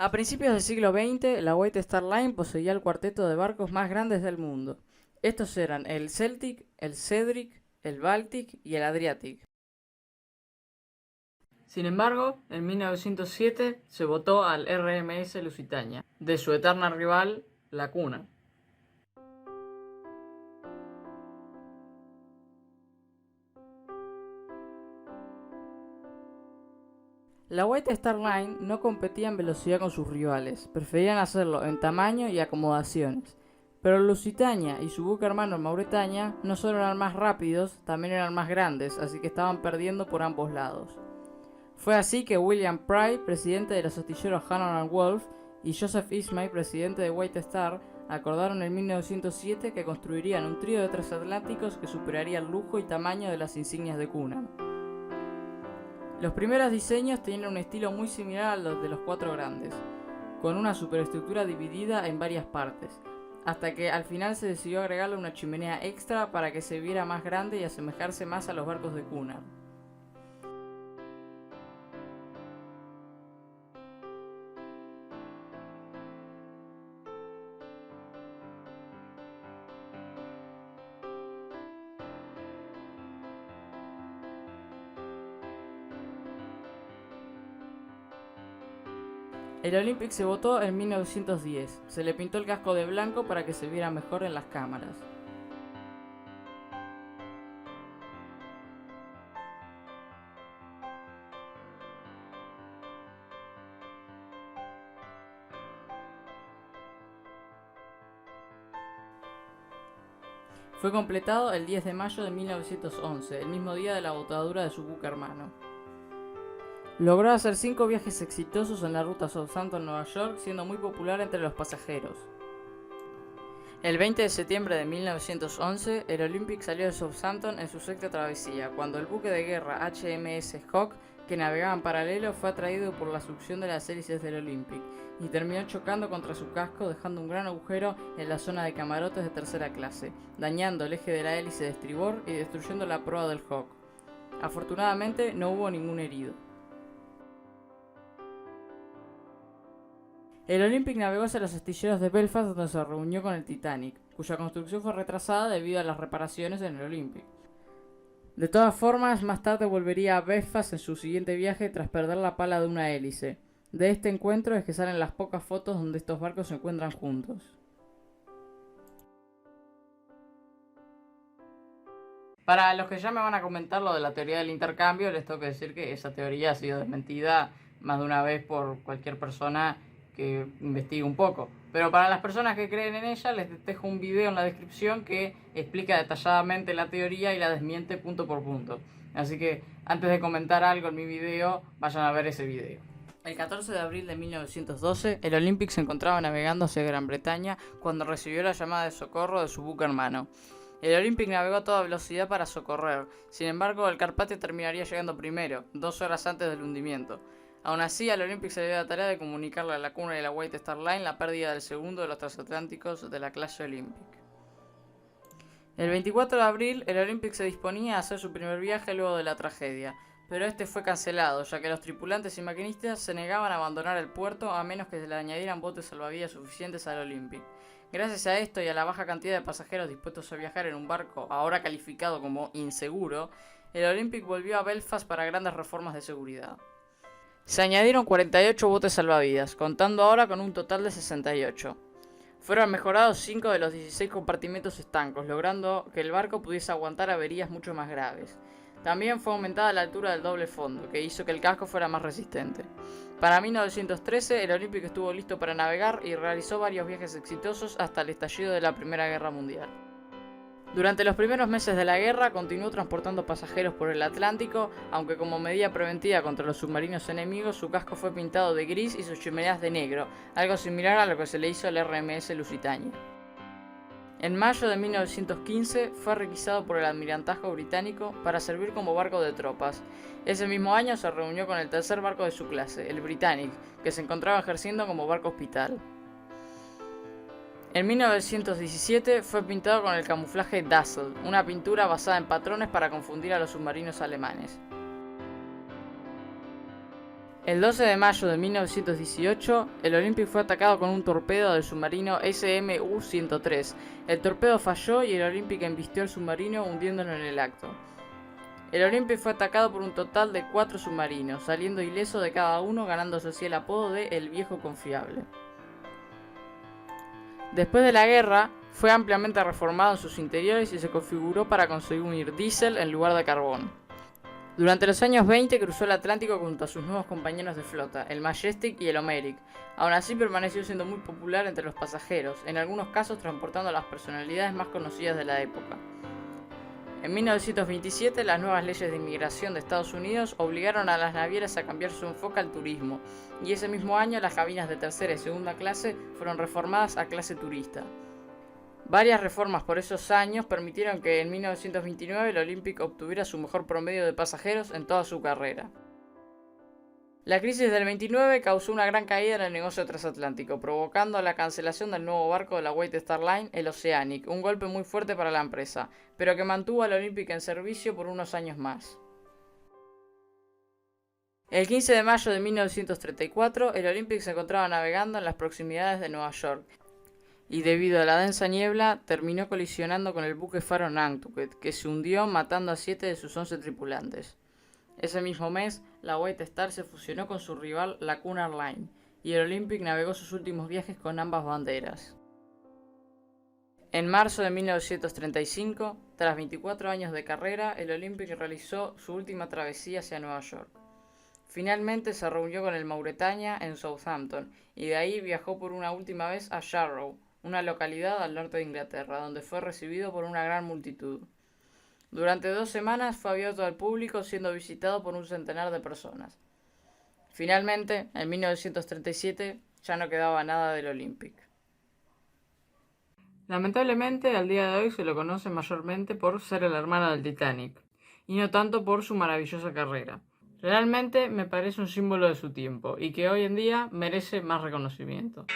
A principios del siglo XX, la White Star Line poseía el cuarteto de barcos más grandes del mundo. Estos eran el Celtic, el Cedric, el Baltic y el Adriatic. Sin embargo, en 1907 se votó al RMS Lusitania, de su eterna rival, la Cunard. La White Star Line no competía en velocidad con sus rivales, preferían hacerlo en tamaño y acomodaciones. Pero el Lusitania y su buque hermano el Mauretania no solo eran más rápidos, también eran más grandes, así que estaban perdiendo por ambos lados. Fue así que William Pry, presidente de los astilleros Hannon & Wolff, y Joseph Ismay, presidente de White Star, acordaron en 1907 que construirían un trío de transatlánticos que superaría el lujo y tamaño de las insignias de Cunard. Los primeros diseños tenían un estilo muy similar a los de los cuatro grandes, con una superestructura dividida en varias partes, hasta que al final se decidió agregarle una chimenea extra para que se viera más grande y asemejarse más a los barcos de Cunard. El Olympic se votó en 1910, se le pintó el casco de blanco para que se viera mejor en las cámaras. Fue completado el 10 de mayo de 1911, el mismo día de la botadura de su buque hermano. Logró hacer 5 viajes exitosos en la ruta Southampton-Nueva York, siendo muy popular entre los pasajeros. El 20 de septiembre de 1911, el Olympic salió de Southampton en su sexta travesía, cuando el buque de guerra HMS Hawke, que navegaba en paralelo, fue atraído por la succión de las hélices del Olympic y terminó chocando contra su casco, dejando un gran agujero en la zona de camarotes de tercera clase, dañando el eje de la hélice de estribor y destruyendo la proa del Hawke. Afortunadamente, no hubo ningún herido. El Olympic navegó hacia los astilleros de Belfast, donde se reunió con el Titanic, cuya construcción fue retrasada debido a las reparaciones en el Olympic. De todas formas, más tarde volvería a Belfast en su siguiente viaje tras perder la pala de una hélice. De este encuentro es que salen las pocas fotos donde estos barcos se encuentran juntos. Para los que ya me van a comentar lo de la teoría del intercambio, les tengo que decir que esa teoría ha sido desmentida más de una vez por cualquier persona que investigue un poco. Pero para las personas que creen en ella, les dejo un video en la descripción que explica detalladamente la teoría y la desmiente punto por punto. Así que antes de comentar algo en mi video, vayan a ver ese video. El 14 de abril de 1912, el Olympic se encontraba navegando hacia Gran Bretaña cuando recibió la llamada de socorro de su buque hermano. El Olympic navegó a toda velocidad para socorrer, sin embargo el Carpathia terminaría llegando primero, 2 horas antes del hundimiento. Aún así, al Olympic se le dio la tarea de comunicarle a la Cunard y la White Star Line la pérdida del segundo de los transatlánticos de la clase Olympic. El 24 de abril, el Olympic se disponía a hacer su primer viaje luego de la tragedia, pero este fue cancelado, ya que los tripulantes y maquinistas se negaban a abandonar el puerto a menos que se le añadieran botes salvavidas suficientes al Olympic. Gracias a esto y a la baja cantidad de pasajeros dispuestos a viajar en un barco ahora calificado como inseguro, el Olympic volvió a Belfast para grandes reformas de seguridad. Se añadieron 48 botes salvavidas, contando ahora con un total de 68. Fueron mejorados 5 de los 16 compartimentos estancos, logrando que el barco pudiese aguantar averías mucho más graves. También fue aumentada la altura del doble fondo, que hizo que el casco fuera más resistente. Para 1913, el Olympic estuvo listo para navegar y realizó varios viajes exitosos hasta el estallido de la Primera Guerra Mundial. Durante los primeros meses de la guerra continuó transportando pasajeros por el Atlántico, aunque como medida preventiva contra los submarinos enemigos su casco fue pintado de gris y sus chimeneas de negro, algo similar a lo que se le hizo al RMS Lusitania. En mayo de 1915 fue requisado por el almirantazgo británico para servir como barco de tropas. Ese mismo año se reunió con el tercer barco de su clase, el Britannic, que se encontraba ejerciendo como barco hospital. En 1917 fue pintado con el camuflaje Dazzle, una pintura basada en patrones para confundir a los submarinos alemanes. El 12 de mayo de 1918, el Olympic fue atacado con un torpedo del submarino SMU-103. El torpedo falló y el Olympic embistió el submarino hundiéndolo en el acto. El Olympic fue atacado por un total de 4 submarinos, saliendo ileso de cada uno, ganándose así el apodo de El Viejo Confiable. Después de la guerra, fue ampliamente reformado en sus interiores y se configuró para consumir diésel en lugar de carbón. Durante los años 20 cruzó el Atlántico junto a sus nuevos compañeros de flota, el Majestic y el Homeric. Aún así permaneció siendo muy popular entre los pasajeros, en algunos casos transportando a las personalidades más conocidas de la época. En 1927, las nuevas leyes de inmigración de Estados Unidos obligaron a las navieras a cambiar su enfoque al turismo, y ese mismo año las cabinas de tercera y segunda clase fueron reformadas a clase turista. Varias reformas por esos años permitieron que en 1929 el Olympic obtuviera su mejor promedio de pasajeros en toda su carrera. La crisis del 29 causó una gran caída en el negocio transatlántico, provocando la cancelación del nuevo barco de la White Star Line, el Oceanic, un golpe muy fuerte para la empresa, pero que mantuvo al Olympic en servicio por unos años más. El 15 de mayo de 1934, el Olympic se encontraba navegando en las proximidades de Nueva York, y debido a la densa niebla, terminó colisionando con el buque faro Nantucket, que se hundió matando a 7 de sus 11 tripulantes. Ese mismo mes, la White Star se fusionó con su rival, la Cunard Line, y el Olympic navegó sus últimos viajes con ambas banderas. En marzo de 1935, tras 24 años de carrera, el Olympic realizó su última travesía hacia Nueva York. Finalmente se reunió con el Mauretania en Southampton, y de ahí viajó por una última vez a Jarrow, una localidad al norte de Inglaterra, donde fue recibido por una gran multitud. Durante 2 semanas fue abierto al público, siendo visitado por un centenar de personas. Finalmente, en 1937, ya no quedaba nada del Olympic. Lamentablemente, al día de hoy se lo conoce mayormente por ser el hermano del Titanic, y no tanto por su maravillosa carrera. Realmente me parece un símbolo de su tiempo, y que hoy en día merece más reconocimiento.